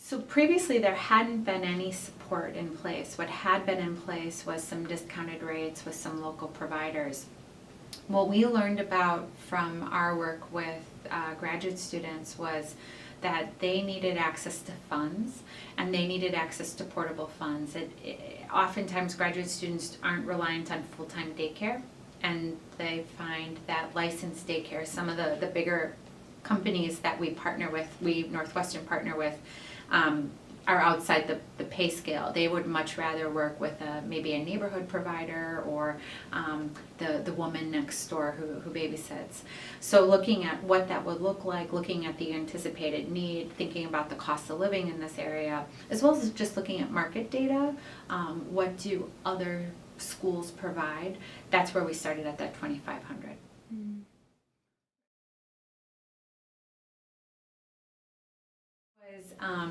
So previously there hadn't been any support in place. What had been in place was some discounted rates with some local providers. What we learned about from our work with graduate students was that they needed access to funds and they needed access to portable funds. Oftentimes graduate students aren't reliant on full-time daycare, and they find that licensed daycare, some of the bigger companies that we partner with, we Northwestern partner with, are outside the pay scale. They would much rather work with maybe a neighborhood provider or the woman next door who babysits. So looking at what that would look like, looking at the anticipated need, thinking about the cost of living in this area, as well as just looking at market data, what do other schools provide, that's where we started at that 2,500.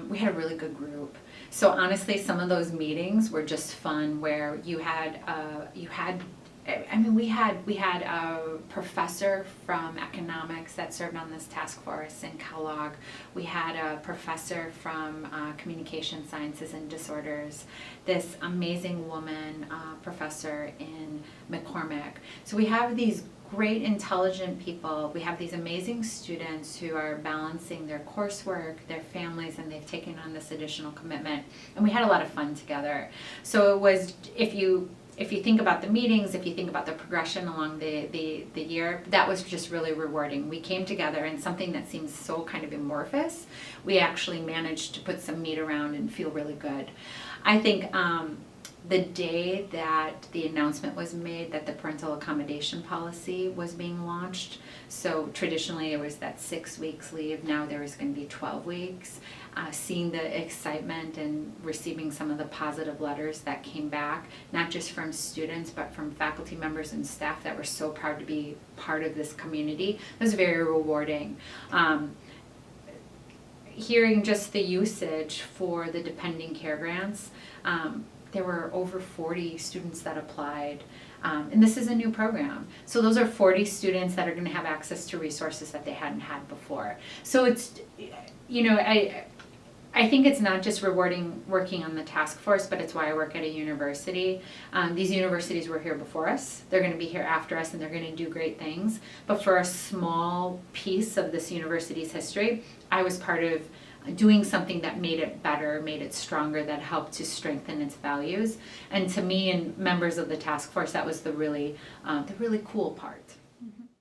We had a really good group. So honestly, some of those meetings were just fun, where we had a professor from economics that served on this task force in Kellogg. We had a professor from communication sciences and disorders, this amazing woman professor in McCormick. So we have these great, intelligent people. We have these amazing students who are balancing their coursework, their families, and they've taken on this additional commitment. And we had a lot of fun together. So it was, if you think about the meetings, if you think about the progression along the year, that was just really rewarding. We came together, and something that seems so kind of amorphous, we actually managed to put some meat around and feel really good. I think the day that the announcement was made that the parental accommodation policy was being launched, so traditionally it was that 6 weeks leave, now there is going to be 12 weeks. Seeing the excitement and receiving some of the positive letters that came back, not just from students, but from faculty members and staff that were so proud to be part of this community, was very rewarding. Hearing just the usage for the dependent care grants, there were over 40 students that applied, and this is a new program. So those are 40 students that are going to have access to resources that they hadn't had before. So it's, I think it's not just rewarding working on the task force, but it's why I work at a university. These universities were here before us, they're going to be here after us, and they're going to do great things. But for a small piece of this university's history, I was part of doing something that made it better, made it stronger, that helped to strengthen its values. And to me and members of the task force, that was the really cool part.